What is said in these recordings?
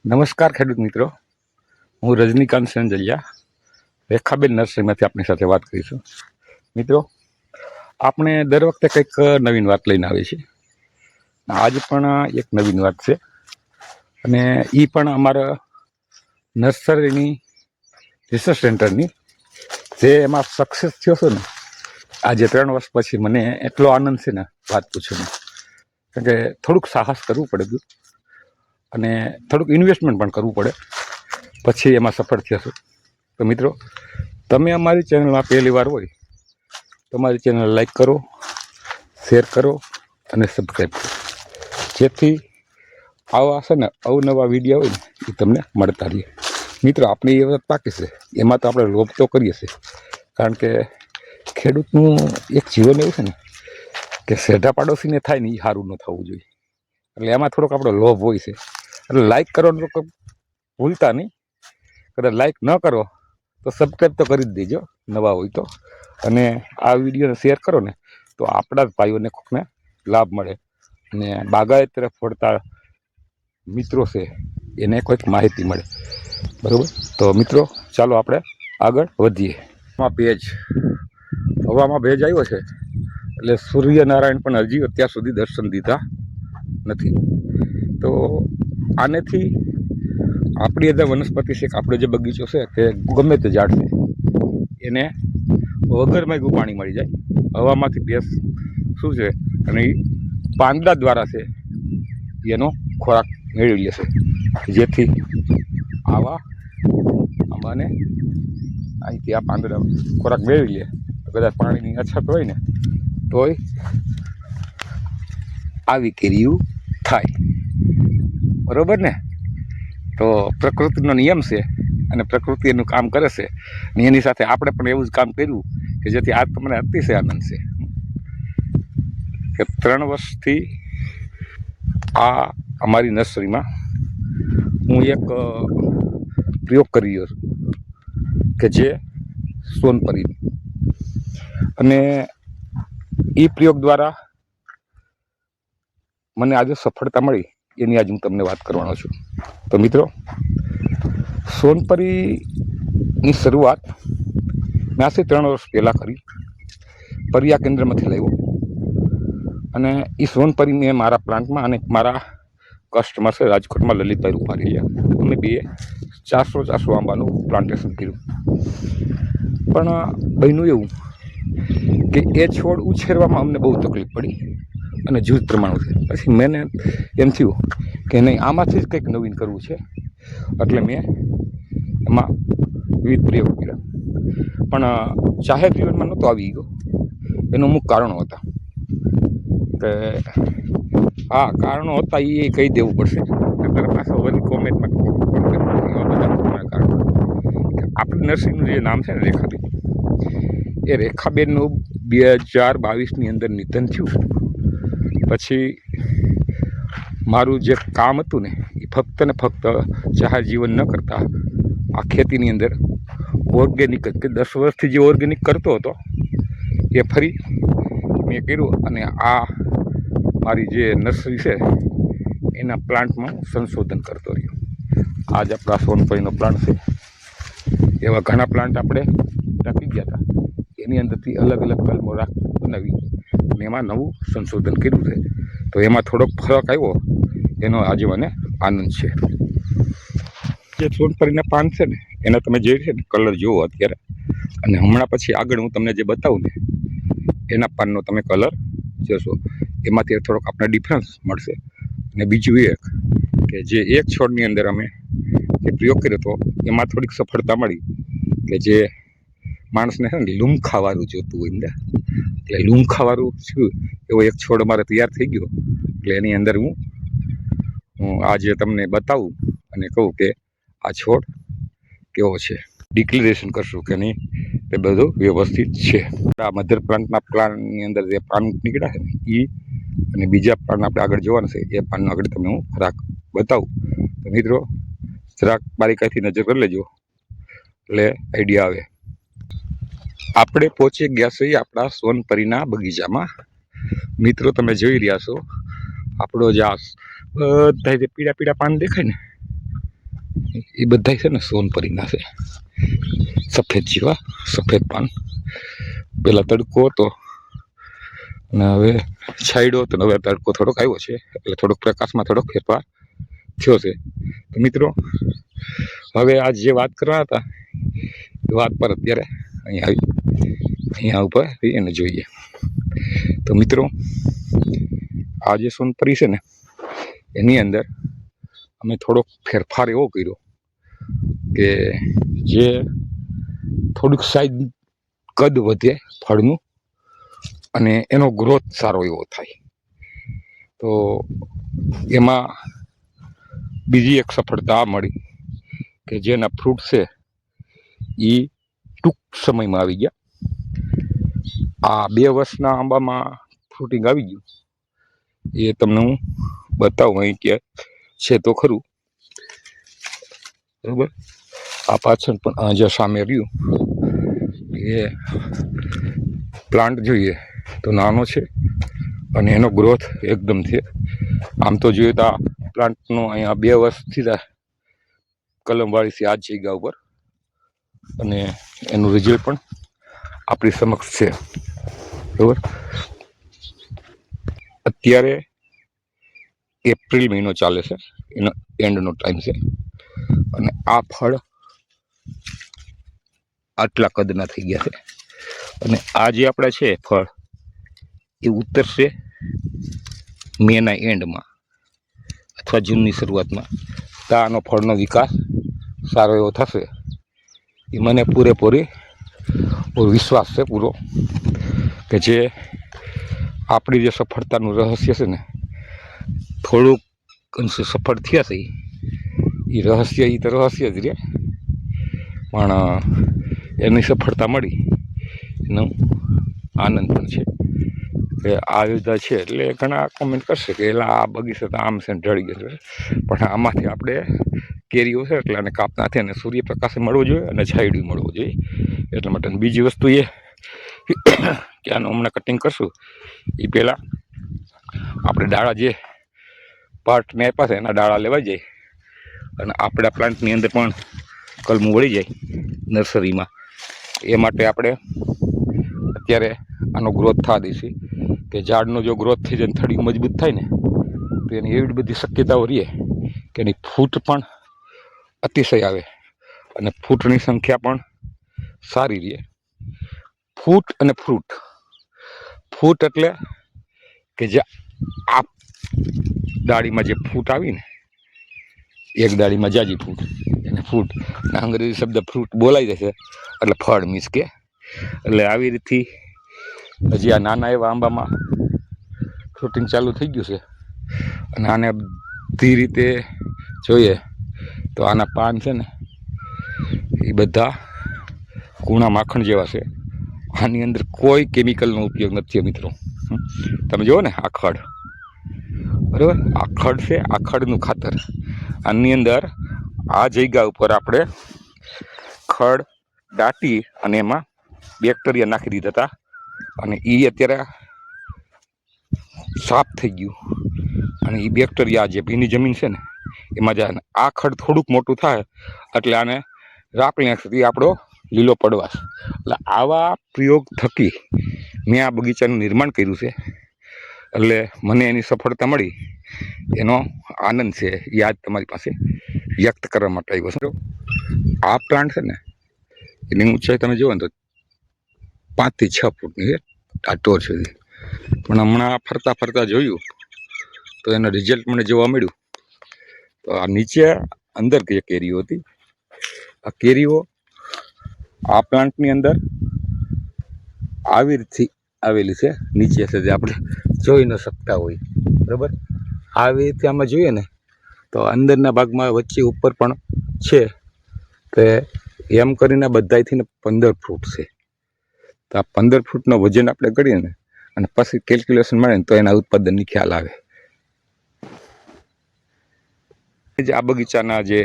નમસ્કાર ખેડૂત મિત્રો, હું રજનીકાંત સેંજલિયા રેખાબેન નર્સરીમાંથી આપની સાથે વાત કરીશું. મિત્રો, આપણે દર વખતે કંઈક નવીન વાત લઈને આવીએ છીએ. આજે પણ એક નવીન વાત છે અને એ પણ અમારા નર્સરીની રિસર્ચ સેન્ટરની જે એમાં સક્સેસ થયો છે ને આજે 3 વર્ષ પછી મને એટલો આનંદ છે ને વાત પૂછો ને. કારણ કે થોડુંક સાહસ કરવું પડે હતું અને થોડુંક ઇન્વેસ્ટમેન્ટ પણ કરવું પડે પછી એમાં સફળ થયા. તો મિત્રો, તમે અમારી ચેનલમાં પહેલી વાર હોય તો અમારી ચેનલ લાઈક કરો, શેર કરો અને સબસ્ક્રાઈબ કરો, જેથી આવા છે ને અવનવા વિડીયો હોય ને એ તમને મળતા રહીએ. મિત્રો, આપણી એ વાત બાકી છે એમાં તો આપણે લોભ તો કરીએ છીએ, કારણ કે ખેડૂતનું એક જીવન એવું છે ને કે સેઢા પાડોશીને થાય ને એ સારું ન થવું જોઈએ, એટલે એમાં થોડોક આપણો લોભ હોય છે. એટલે લાઈક કરવાનું તો ભૂલતા નહીં. કદાચ લાઈક ન કરો તો સબસ્ક્રાઈબ તો કરી જ દેજો નવા હોય તો, અને આ વિડીયોને શેર કરો ને તો આપણા જ ભાઈઓને કોઈને લાભ મળે અને બાગાયત તરફ વળતા મિત્રો છે એને કોઈક માહિતી મળે. બરાબર? તો મિત્રો, ચાલો આપણે આગળ વધીએ. હવામાં ભેજ આવ્યો છે એટલે સૂર્યનારાયણ પણ હજી અત્યાર સુધી દર્શન દીધા નથી. તો આનેથી આપણી અંદર વનસ્પતિ છે કે આપણો જે બગીચો છે કે ગમે તે ઝાડ છે એને વગરમાં પાણી મળી જાય. હવામાંથી ભેજ શું છે અને એ પાંદડા દ્વારા છે એનો ખોરાક મેળવી લેશે, જેથી આંબાને અહીંથી આ પાંદડા ખોરાક મેળવી લે. કદાચ પાણીની અછત હોય ને તોય આવી કેરીયું થાય. બરોબર ને? તો પ્રકૃતિનો નિયમ છે અને પ્રકૃતિ એનું કામ કરે છે અને એની સાથે આપણે પણ એવું જ કામ કર્યું કે જેથી આજ તમને અતિશય આનંદ છે કે 3 વર્ષથી આ અમારી નર્સરીમાં હું એક પ્રયોગ કરી રહ્યો છું કે જે સોનપરી, અને એ પ્રયોગ દ્વારા મને આજે સફળતા મળી એની આજે હું તમને વાત કરવાનો છું. તો મિત્રો, સોનપરીની શરૂઆત મેં આજથી 3 વર્ષ પહેલાં કરી. પરિયા કેન્દ્રમાંથી લાવ્યો અને એ સોનપરી મેં મારા પ્લાન્ટમાં અને મારા કસ્ટમર છે રાજકોટમાં લલિતભાઈ રૂપારેલિયા, અમે બે 400 આંબાનું પ્લાન્ટેશન કર્યું. પણ બન્યું એવું કે એ છોડ ઉછેરવામાં અમને બહુ તકલીફ પડી અને જૂજ પ્રમાણ છે. પછી મને એમ થયું કે નહીં, આમાંથી જ કંઈક નવીન કરવું છે, એટલે મેં એમાં વિવિધ પ્રયોગ કર્યા. પણ જાહેર જીવનમાં નહોતો આવી ગયો. એનું અમુક કારણો હતા કે હા કારણો હતા એ કહી દેવું પડશે, અત્યારે પાછા વળી કોમેન્ટમાં બધા કારણો. આપણી નર્સરીનું જે નામ છે ને રેખાબેન, એ રેખાબેનનું 2022ની અંદર નિધન થયું. પછી મારું જે કામ હતું ને એ ફક્ત ને ફક્ત જાહેર જીવન ન કરતા આ ખેતીની અંદર ઓર્ગેનિક કે 10 વર્ષથી જે ઓર્ગેનિક કરતો હતો એ ફરી મેં કર્યું અને આ મારી જે નર્સરી છે એના પ્લાન્ટમાં હું સંશોધન કરતો રહ્યો. આજ આપણા સોનપરીનો પ્લાન્ટ છે, એવા ઘણા પ્લાન્ટ આપણે રાખી ગયા હતા. એની અંદરથી અલગ અલગ કલમો બનાવી અને એમાં નવું સંશોધન કર્યું છે. તો એમાં થોડોક ફરક આવ્યો એનો આજે મને આનંદ છે. જે સોનપરીના પાન છે ને એના તમે જે છે ને કલર જુઓ અત્યારે, અને હમણાં પછી આગળ હું તમને જે બતાવું ને એના પાનનો તમે કલર જોશો, એમાંથી થોડોક આપણે ડિફરન્સ મળશે. અને બીજું એ કે જે એક છોડની અંદર અમે જે પ્રયોગ કર્યો હતો એમાં થોડીક સફળતા મળી કે જે માણસને છે ને લૂમખાવાળું જોતું હોય ને, એટલે લૂમખાવાળું શું એવો એક છોડ અમારે તૈયાર થઈ ગયો. એટલે એની અંદર હું આજે તમને બતાવું અને કહું કે આ છોડ કેવો છે. ડિક્લેરેશન કરશું કે નહીં એ બધું વ્યવસ્થિત છે. આ મધર પ્લાન્ટની અંદર જે પાન નીકળ્યા છે ને એ અને બીજા પાન આપણે આગળ જોવાના છે એ પાનનો આગળ તમે હું ખોરાક બતાવું. તો મિત્રો, જરાક બારીકાઈથી નજર કરી લેજો એટલે આઈડિયા આવે. આપણે પહોંચી ગયા છીએ આપણા સોનપરીના બગીચામાં. મિત્રો, તમે જોઈ રહ્યા છો આપણો જે બધા જે પીળા પીળા પાન દેખાય ને એ બધા છે ને સોનપરીના છે, સફેદ જેવા, સફેદ પાન. પેલા તડકો હતો અને હવે છાંયડો હતો, હવે તડકો થોડોક આવ્યો છે એટલે થોડોક પ્રકાશમાં થોડોક ફેરફાર થયો છે. તો મિત્રો હવે આજ જે વાત કરવા હતા એ વાત પર અત્યારે અહીંયા ઉપર એને જોઈએ. તો મિત્રો આ જે સોનપરી છે ને એની અંદર અમે થોડોક ફેરફાર એવો કર્યો કે જે થોડુંક સાઈઝ કદ વધે ફળનું અને એનો ગ્રોથ સારો એવો થાય. તો એમાં બીજી એક સફળતા મળી કે જેના ફ્રૂટ છે એ ટૂંક સમયમાં આવી ગયા. આ 2 વર્ષના આંબામાં ફ્રૂટિંગ આવી ગયું એ તમને હું બતાવું. અહીં કે છે તો ખરું, બરાબર. આ પાછળ પણ જે સામે રહ્યું એ પ્લાન્ટ જોઈએ તો નાનો છે અને એનો ગ્રોથ એકદમ છે. આમ તો જોઈએ તો આ પ્લાન્ટનો અહીંયા 2 વર્ષથી કલમવાળી છે આ જગ્યા ઉપર, અને એનું રિઝલ્ટ પણ આપણી સમક્ષ છે, બરાબર. અત્યારે એપ્રિલ મહિનો ચાલે છે, એનો એન્ડનો ટાઈમ છે, અને આ ફળ આટલા કદના થઈ ગયા છે. અને આ જે આપણે છે ફળ એ ઉતરશે મેના એન્ડમાં અથવા જૂનની શરૂઆતમાં. તો આનો ફળનો વિકાસ સારો એવો થશે એ મને પૂરેપૂરી વિશ્વાસ છે પૂરો, કે જે આપણી જે સફળતાનું રહસ્ય છે ને થોડુંક અંશે સફળ થયા છે. એ રહસ્ય જ રહે, પણ એની સફળતા મળી એનો આનંદ પણ છે. કે આ વિધા છે એટલે ઘણા કોમેન્ટ કરશે કે એલા આ બગીચો તો આમ છે ને ઢળી ગયો છે, પણ આમાંથી આપણે કેરીઓ છે એટલે આને કાપતા નથી અને સૂર્યપ્રકાશ મળવો જોઈએ અને છાંયડું મળવું જોઈએ એટલા માટે. બીજી વસ્તુ એ કે આનું હમણાં કટિંગ કરશું એ પહેલાં આપણે ડાળા જે પાર્ટને આપ્યા છે એના ડાળા લેવાઈ જાય અને આપણા પ્લાન્ટની અંદર પણ કલમું વળી જાય નર્સરીમાં. એ માટે આપણે અત્યારે આનો ગ્રોથ થવા દઈશું કે ઝાડનો જો ગ્રોથ થઈ જાય, થડી મજબૂત થાય ને તો એની એવી બધી શક્યતાઓ રહે કે એની ફૂટ પણ અતિશય આવે અને ફૂટની સંખ્યા પણ સારી રહે. ફૂટ અને ફૂટ એટલે કે જે આ ડાળીમાં જે ફૂટ આવી ને, એક ડાળીમાં જાજી ફૂટ એને ફૂટ, અંગ્રેજી શબ્દ ફ્રૂટ બોલાઈ જશે એટલે ફળ મીન્સ કે. એટલે આવી રીતથી હજી આ નાના એવા આંબામાં ફ્રૂટિંગ ચાલુ થઈ ગયું છે. અને આને બધી રીતે જોઈએ તો આના પાન છે ને એ બધા કૂણા માખણ જેવા છે. આની અંદર કોઈ કેમિકલનો ઉપયોગ નથી મિત્રો. તમે જુઓ ને આ ખડ, બરાબર, આ ખડ છે, આ ખડનું ખાતર. આની અંદર આ જગ્યા ઉપર આપણે ખડ દાટી અને એમાં બેક્ટેરિયા નાખી દીધા હતા અને એ અત્યારે સાફ થઈ ગયું. અને એ બેક્ટેરિયા જે ભીની જમીન છે ને એમાં જાય. આ ખડ થોડુંક મોટું થાય એટલે આને રાપી નાખશે, આપણો લીલો પડવાશ. એટલે આવા પ્રયોગ થકી મેં આ બગીચાનું નિર્માણ કર્યું છે. એટલે મને એની સફળતા મળી એનો આનંદ છે, એ આજ તમારી પાસે વ્યક્ત કરવા માટે આવ્યો છે. આ પ્લાન્ટ છે ને એની ઊંચાઈ તમે જુઓ ને તો 5 થી 6 ફૂટની છે આ ટોચ સુધી. પણ હમણાં ફરતા જોયું તો એનું રિઝલ્ટ મને જોવા મળ્યું. તો આ નીચે અંદર જે કેરીઓ હતી, આ કેરીઓ આ પ્લાન્ટની અંદર આવી રીતથી આવેલી છે. નીચે છે જે આપણે જોઈ ન શકતા હોય, બરાબર. આવી રીતે આમાં જોઈએ ને તો અંદરના ભાગમાં વચ્ચે ઉપર પણ છે. તો એમ કરીને બધાયથી 15 ફૂટ છે. તો આ 15 ફૂટનો વજન આપણે કરીએ ને અને પછી કેલ્ક્યુલેશન મળે ને તો એના ઉત્પાદનની ખ્યાલ આવે. આ બગીચાના જે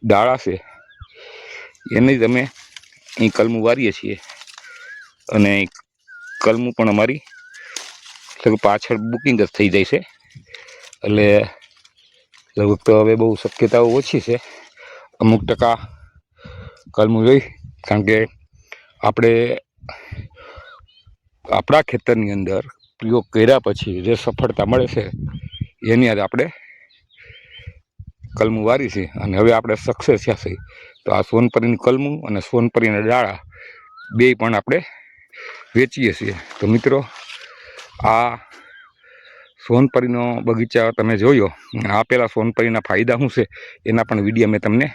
ડાળા છે એને જ અમે અહીં કલમું વારીએ છીએ અને કલમું પણ અમારી લગભગ પાછળ બુકિંગ જ થઈ જાય છે. એટલે લગભગ તો હવે બહુ શક્યતાઓ ઓછી છે અમુક ટકા કલમું જોઈ, કારણ કે આપણે આપણા ખેતરની અંદર પ્રયોગ કર્યા પછી જે સફળતા મળે છે એની આજે આપણે કલમું વારી છે. અને હવે આપણે સક્સેસ થયા છે. તો આ સોનપરીનું કલમું અને સોનપરીના ડાળા બે પણ આપણે વેચીએ છીએ. તો મિત્રો, આ સોનપરીનો બગીચા તમે જોયો. આપેલા સોનપરીના ફાયદા શું છે એના પણ વિડીયો મેં તમને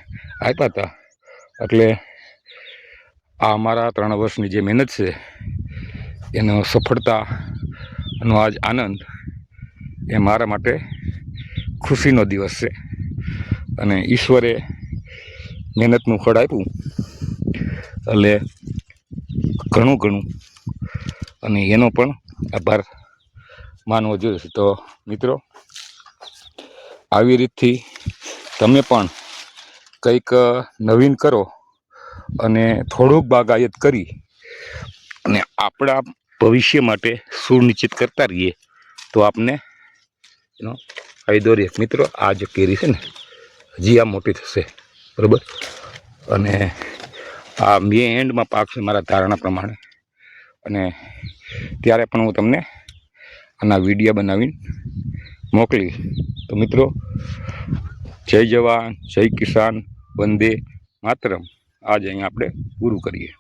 આપ્યા હતા. એટલે આ અમારા 3 વર્ષની જે મહેનત છે એનો સફળતાનો આજ આનંદ એ મારા માટે ખુશીનો દિવસ છે. અને ઈશ્વરે મહેનતનું ફળ આપ્યું એટલે ઘણું અને એનો પણ આભાર માનવો જોઈએ. તો મિત્રો, આવી રીતથી તમે પણ કંઈક નવીન કરો અને થોડુંક બાગાયત કરી અને આપણા ભવિષ્ય માટે સુનિશ્ચિત કરતા રહીએ તો આપને એનો ફાયદો રહે. મિત્રો, આ જે કેરી છે ને હજી આ મોટી થશે, બરાબર. અને આ મે એન્ડમાં પાકશે મારા ધારણા પ્રમાણે. અને ત્યારે પણ હું તમને આના વિડીયો બનાવીને મોકલીશ. તો મિત્રો, જય જવાન, જય કિસાન, વંદે માતરમ. આજે અહીંયા આપણે પૂરું કરીએ.